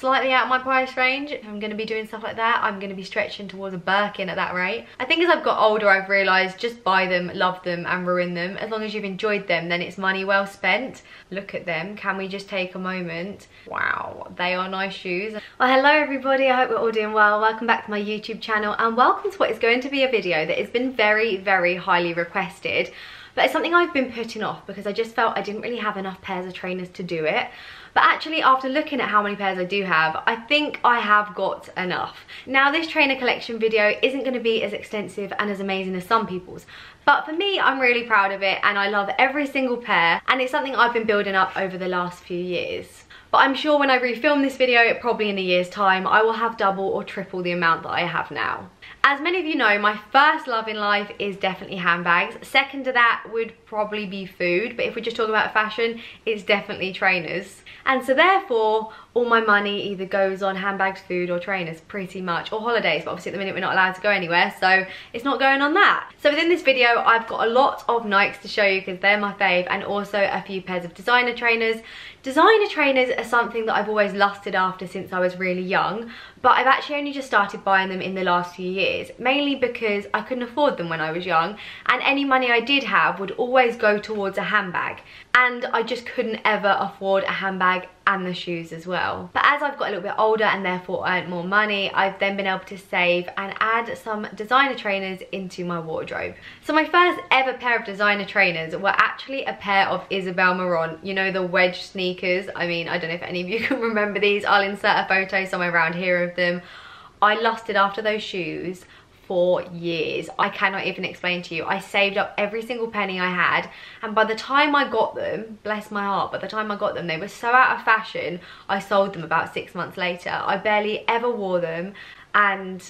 slightly out of my price range. If I'm going to be doing stuff like that, I'm going to be stretching towards a Birkin at that rate. I think as I've got older, I've realised just buy them, love them and ruin them. As long as you've enjoyed them, then it's money well spent. Look at them. Can we just take a moment? Wow, they are nice shoes. Well, hello everybody. I hope we're all doing well. Welcome back to my YouTube channel and welcome to what is going to be a video that has been very, very highly requested. But it's something I've been putting off because I just felt I didn't really have enough pairs of trainers to do it. But actually, after looking at how many pairs I do have, I think I have got enough. Now, this trainer collection video isn't going to be as extensive and as amazing as some people's. But for me, I'm really proud of it and I love every single pair. And it's something I've been building up over the last few years. But I'm sure when I refilm this video, probably in a year's time, I will have double or triple the amount that I have now. As many of you know, my first love in life is definitely handbags. Second to that would probably be food, but if we just talk about fashion, it's definitely trainers. And so therefore, all my money either goes on handbags, food or trainers pretty much, or holidays, but obviously at the minute we're not allowed to go anywhere, so it's not going on that. So within this video, I've got a lot of Nikes to show you because they're my fave, and also a few pairs of designer trainers. Designer trainers are something that I've always lusted after since I was really young, but I've actually only just started buying them in the last few years, mainly because I couldn't afford them when I was young, and any money I did have would always go towards a handbag, and I just couldn't ever afford a handbag and the shoes as well. But as I've got a little bit older and therefore earned more money, I've then been able to save and add some designer trainers into my wardrobe. So my first ever pair of designer trainers were actually a pair of Isabel Marant, you know, the wedge sneakers. I mean, I don't know if any of you can remember these. I'll insert a photo somewhere around here of them. I lusted after those shoes for years. I cannot even explain to you. I saved up every single penny I had, and by the time I got them, bless my heart, by the time I got them, they were so out of fashion, I sold them about 6 months later. I barely ever wore them, and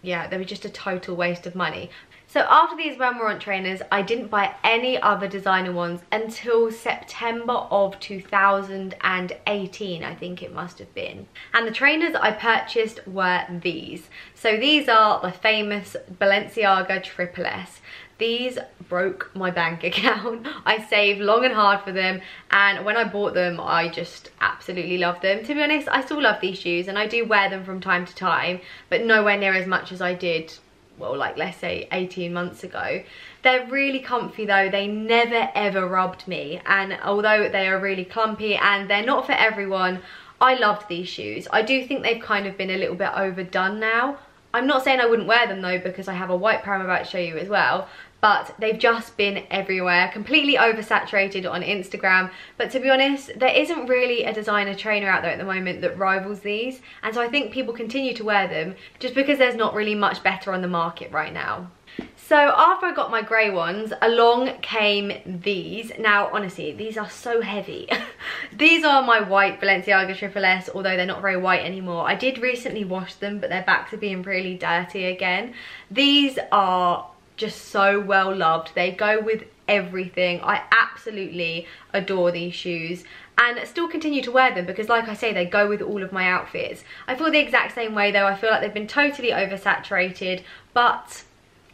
yeah, they were just a total waste of money. So after these Balenciaga trainers, I didn't buy any other designer ones until September of 2018, I think it must have been. And the trainers I purchased were these. So these are the famous Balenciaga Triple S. These broke my bank account. I saved long and hard for them, and when I bought them, I just absolutely loved them. To be honest, I still love these shoes and I do wear them from time to time, but nowhere near as much as I did, well, like let's say 18 months ago. They're really comfy though. They never ever rubbed me, and although they are really clumpy and they're not for everyone, I loved these shoes. I do think they've kind of been a little bit overdone now. I'm not saying I wouldn't wear them though, because I have a white pair I'm about to show you as well, but they've just been everywhere, completely oversaturated on Instagram. But to be honest, there isn't really a designer trainer out there at the moment that rivals these, and so I think people continue to wear them just because there's not really much better on the market right now. So after I got my grey ones, along came these. Now honestly, these are so heavy. These are my white Balenciaga Triple S, although they're not very white anymore. I did recently wash them, but they're back to being really dirty again. These are just so well loved. They go with everything. I absolutely adore these shoes and still continue to wear them because, like I say, they go with all of my outfits. I feel the exact same way though. I feel like they've been totally oversaturated, but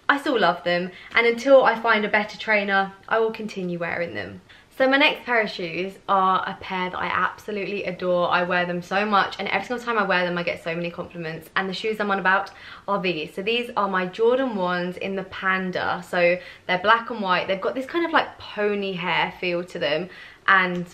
I still love them, and until I find a better trainer, I will continue wearing them. So my next pair of shoes are a pair that I absolutely adore. I wear them so much, and every single time I wear them I get so many compliments, and the shoes I'm on about are these. So these are my Jordan 1s in the Panda. So they're black and white. They've got this kind of like pony hair feel to them, and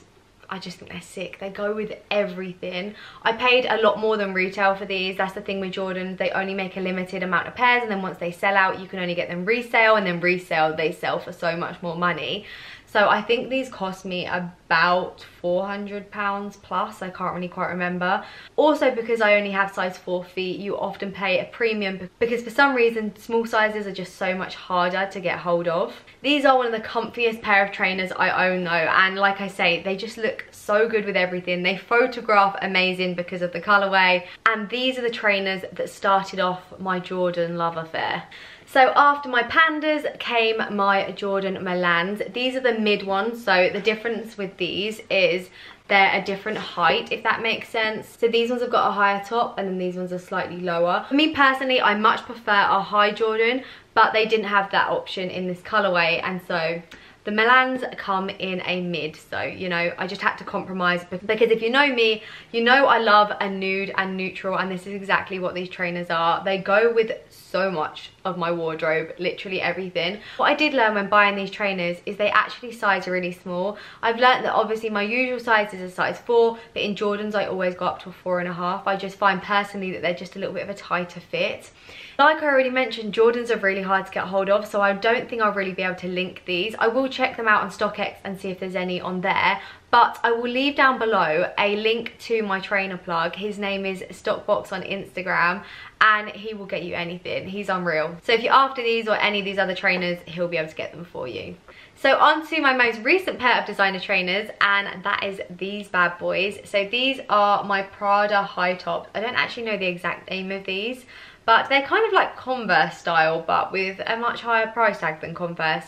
I just think they're sick. They go with everything. I paid a lot more than retail for these. That's the thing with Jordan. They only make a limited amount of pairs, and then once they sell out, you can only get them resale, and then resale, they sell for so much more money. So I think these cost me about £400 plus. I can't really quite remember. Also, because I only have size 4 feet, you often pay a premium because for some reason small sizes are just so much harder to get hold of. These are one of the comfiest pair of trainers I own though, and like I say, they just look so good with everything. They photograph amazing because of the colorway, and these are the trainers that started off my Jordan love affair. So after my Pandas came my Jordan Milans. These are the mid ones, so the difference with these is they're a different height, if that makes sense. So these ones have got a higher top and then these ones are slightly lower. For me personally, I much prefer a high Jordan, but they didn't have that option in this colorway, and so The Milans come in a mid, so you know, I just had to compromise, because if you know me, you know I love a nude and neutral, and this is exactly what these trainers are. They go with so much of my wardrobe, literally everything. What I did learn when buying these trainers is they actually size really small. I've learned that obviously my usual size is a size 4, but in Jordans I always go up to a 4.5. I just find personally that they're just a little bit of a tighter fit. Like I already mentioned, Jordans are really hard to get hold of, so I don't think I'll really be able to link these. I will check them out on StockX and see if there's any on there, but I will leave down below a link to my trainer plug. His name is Stockbox on Instagram, and he will get you anything. He's unreal. So if you're after these or any of these other trainers, he'll be able to get them for you. So on to my most recent pair of designer trainers, and that is these bad boys. So these are my Prada high tops. I don't actually know the exact name of these, but they're kind of like Converse style, but with a much higher price tag than Converse.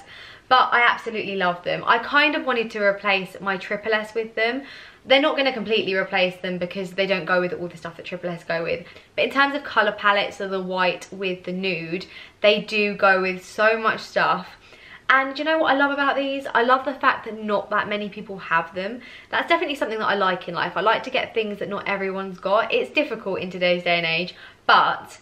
But I absolutely love them. I kind of wanted to replace my Triple S with them. They're not going to completely replace them because they don't go with all the stuff that Triple S go with. But in terms of colour palette, so the white with the nude, they do go with so much stuff. And you know what I love about these? I love the fact that not that many people have them. That's definitely something that I like in life. I like to get things that not everyone's got. It's difficult in today's day and age, but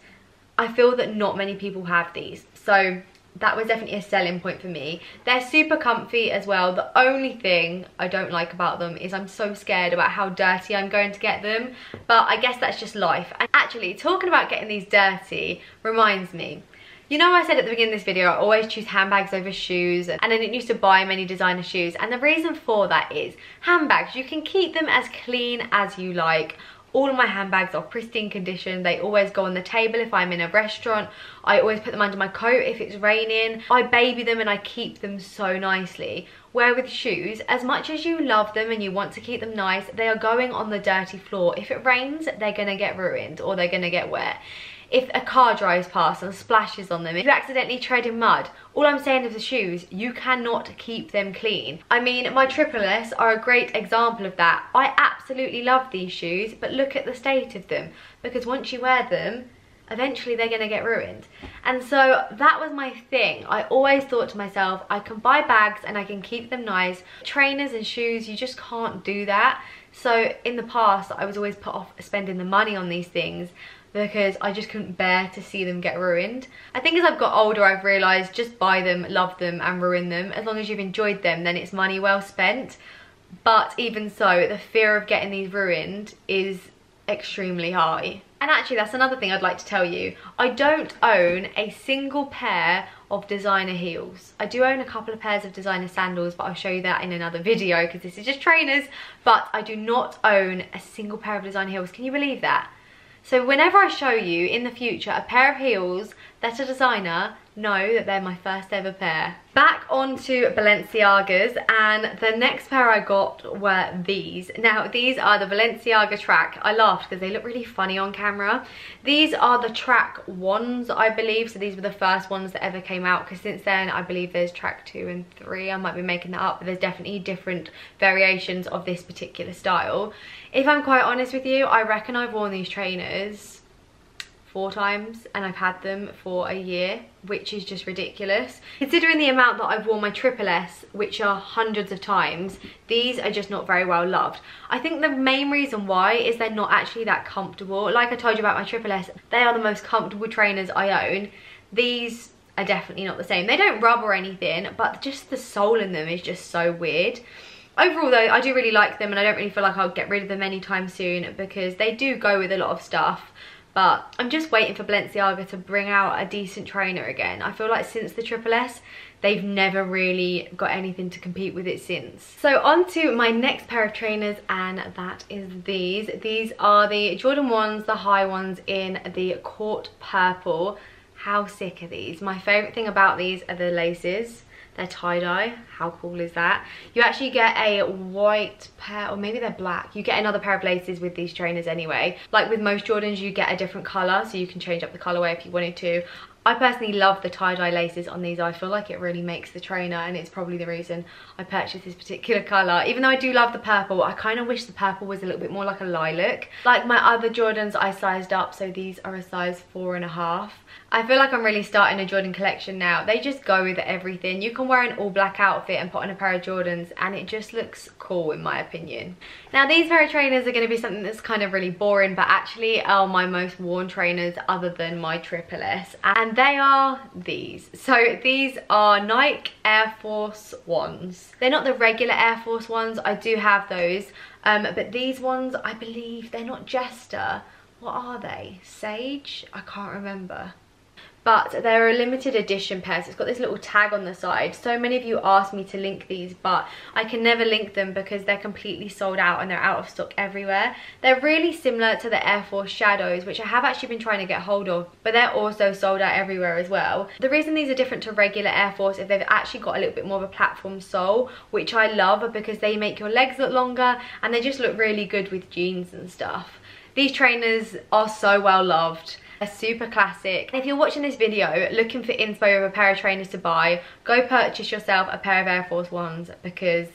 I feel that not many people have these. So that was definitely a selling point for me. They're super comfy as well. The only thing I don't like about them is I'm so scared about how dirty I'm going to get them, but I guess that's just life. And actually, talking about getting these dirty reminds me, you know, I said at the beginning of this video I always choose handbags over shoes, and I didn't used to buy many designer shoes, and the reason for that is handbags, you can keep them as clean as you like. All of my handbags are pristine condition. They always go on the table if I'm in a restaurant. I always put them under my coat if it's raining. I baby them and I keep them so nicely. Where with shoes, as much as you love them and you want to keep them nice, they are going on the dirty floor. If it rains, they're gonna get ruined or they're gonna get wet. If a car drives past and splashes on them, if you accidentally tread in mud, all I'm saying is the shoes, you cannot keep them clean. I mean, my Triple S are a great example of that. I absolutely love these shoes, but look at the state of them, because once you wear them, eventually they're gonna get ruined. And so that was my thing. I always thought to myself, I can buy bags and I can keep them nice. Trainers and shoes, you just can't do that. So in the past, I was always put off spending the money on these things because I just couldn't bear to see them get ruined. I think as I've got older, I've realised just buy them, love them and ruin them. As long as you've enjoyed them, then it's money well spent. But even so, the fear of getting these ruined is extremely high. And actually, that's another thing I'd like to tell you. I don't own a single pair of designer heels. I do own a couple of pairs of designer sandals, but I'll show you that in another video because this is just trainers. But I do not own a single pair of designer heels. Can you believe that? So whenever I show you in the future a pair of heels that are designer, know that they're my first ever pair. Back onto Balenciagas, and the next pair I got were these. Now these are the Balenciaga Track. I laughed because they look really funny on camera. These are the Track 1s, I believe. So these were the first ones that ever came out, because since then I believe there's Track 2 and 3. I might be making that up, but there's definitely different variations of this particular style. If I'm quite honest with you, I reckon I've worn these trainers 4 times and I've had them for a year, which is just ridiculous. Considering the amount that I've worn my Triple S, which are hundreds of times, these are just not very well loved. I think the main reason why is they're not actually that comfortable. Like I told you about my Triple S, they are the most comfortable trainers I own. These are definitely not the same. They don't rub or anything, but just the sole in them is just so weird. Overall though, I do really like them and I don't really feel like I'll get rid of them anytime soon because they do go with a lot of stuff. But I'm just waiting for Balenciaga to bring out a decent trainer again. I feel like since the Triple S, they've never really got anything to compete with it since. So on to my next pair of trainers, and that is these. These are the Jordan 1s, the high ones in the Court Purple. How sick are these? My favourite thing about these are the laces. They're tie-dye. How cool is that? You actually get a white pair, or maybe they're black. You get another pair of laces with these trainers anyway. Like with most Jordans, you get a different colour, so you can change up the colourway if you wanted to. I personally love the tie-dye laces on these. I feel like it really makes the trainer, and it's probably the reason I purchased this particular colour. Even though I do love the purple, I kind of wish the purple was a little bit more like a lilac. Like my other Jordans, I sized up, so these are a size 4.5. I feel like I'm really starting a Jordan collection now. They just go with everything. You can wear an all black outfit and put on a pair of Jordans and it just looks cool in my opinion. Now these pair of trainers are going to be something that's kind of really boring, but actually are my most worn trainers other than my Triple S, and they are these. So these are Nike Air Force Ones. They're not the regular Air Force Ones, I do have those, but these ones, I believe they're not Jester. What are they? Sage? I can't remember. But they're a limited edition pair, so it's got this little tag on the side. So many of you asked me to link these, but I can never link them because they're completely sold out and they're out of stock everywhere. They're really similar to the Air Force Shadows, which I have actually been trying to get hold of, but they're also sold out everywhere as well. The reason these are different to regular Air Force is they've actually got a little bit more of a platform sole, which I love because they make your legs look longer and they just look really good with jeans and stuff. These trainers are so well loved. They're super classic. If you're watching this video looking for inspo of a pair of trainers to buy, go purchase yourself a pair of Air Force Ones because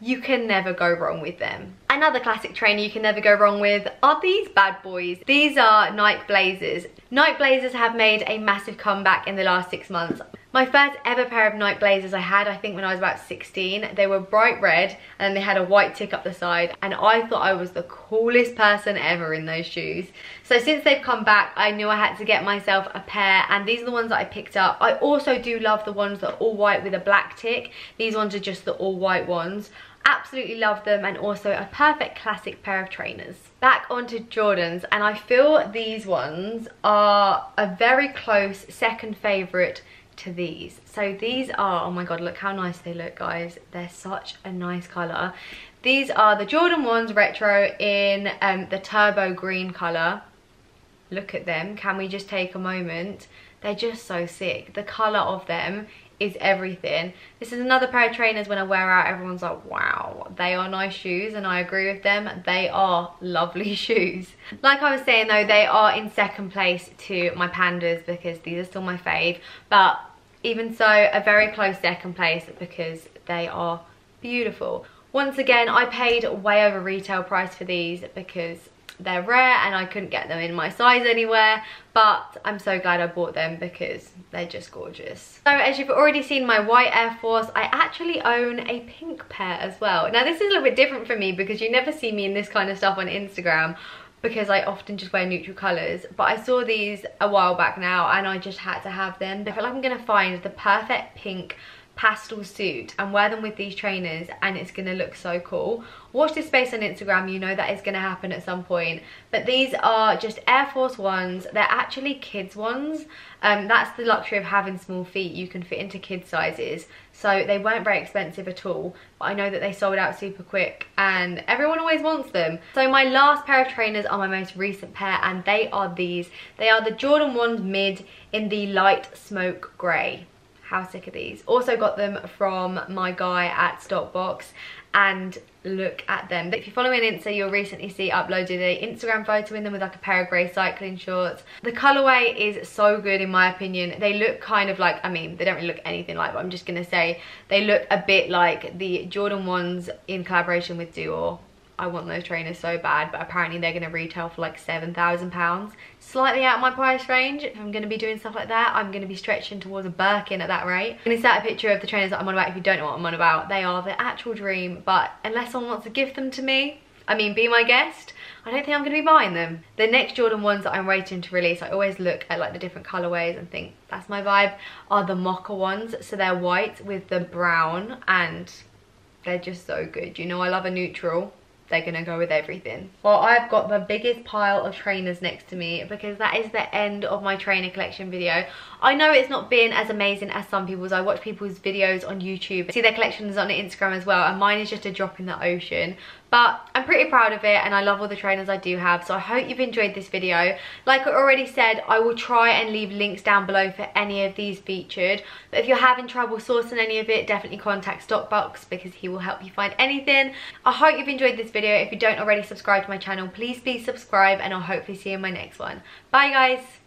you can never go wrong with them. Another classic trainer you can never go wrong with are these bad boys. These are Nike Blazers. Nike Blazers have made a massive comeback in the last 6 months. My first ever pair of Nike Blazers I had, I think when I was about 16. They were bright red and they had a white tick up the side, and I thought I was the coolest person ever in those shoes. So since they've come back, I knew I had to get myself a pair, and these are the ones that I picked up. I also do love the ones that are all white with a black tick. These ones are just the all white ones. Absolutely love them, and also a perfect classic pair of trainers. Back onto Jordans, and I feel these ones are a very close second favourite to these. So these are, oh my god, look how nice they look, guys. They're such a nice colour. These are the Jordan 1s retro in the turbo green colour. Look at them. Can we just take a moment? They're just so sick. The colour of them is everything. This is another pair of trainers when I wear out, everyone's like, wow, they are nice shoes, and I agree with them. They are lovely shoes. Like I was saying though, they are in second place to my Pandas because these are still my fave, but even so, a very close second place because they are beautiful. Once again, I paid way over retail price for these because they're rare and I couldn't get them in my size anywhere, but I'm so glad I bought them because they're just gorgeous. So as you've already seen my white Air Force, I actually own a pink pair as well. Now this is a little bit different for me because you never see me in this kind of stuff on Instagram because I often just wear neutral colours, but I saw these a while back now and I just had to have them. I feel like I'm going to find the perfect pink pastel suit and wear them with these trainers and it's gonna look so cool. Watch this space on Instagram, you know that is gonna happen at some point. But these are just Air Force Ones. They're actually kids ones. That's the luxury of having small feet. You can fit into kid sizes, so they weren't very expensive at all, but I know that they sold out super quick and everyone always wants them. So my last pair of trainers are my most recent pair, and they are these. They are the Jordan 1s mid in the light smoke grey. How sick are these? Also got them from my guy at Stockbox, and look at them. If you follow me on Insta, you'll recently see uploaded a Instagram photo in them with like a pair of grey cycling shorts. The colourway is so good in my opinion. They look kind of like, I mean, they don't really look anything like, but I'm just gonna say they look a bit like the Jordan 1s in collaboration with Dior. I want those trainers so bad, but apparently they're going to retail for like £7,000. Slightly out of my price range. If I'm going to be doing stuff like that, I'm going to be stretching towards a Birkin at that rate. I'm going to set a picture of the trainers that I'm on about if you don't know what I'm on about. They are the actual dream, but unless someone wants to gift them to me, I mean, be my guest, I don't think I'm going to be buying them. The next Jordan 1s that I'm waiting to release, I always look at like the different colourways and think that's my vibe, are the mocha ones. So they're white with the brown and they're just so good. You know I love a neutral. They're gonna go with everything. Well, I've got the biggest pile of trainers next to me because that is the end of my trainer collection video. I know it's not been as amazing as some people's. I watch people's videos on YouTube, see their collections on Instagram as well, and mine is just a drop in the ocean. But I'm pretty proud of it and I love all the trainers I do have, so I hope you've enjoyed this video. Like I already said, I will try and leave links down below for any of these featured. But if you're having trouble sourcing any of it, definitely contact Stockbox because he will help you find anything. I hope you've enjoyed this video. If you don't already subscribe to my channel, please subscribe, and I'll hopefully see you in my next one. Bye guys!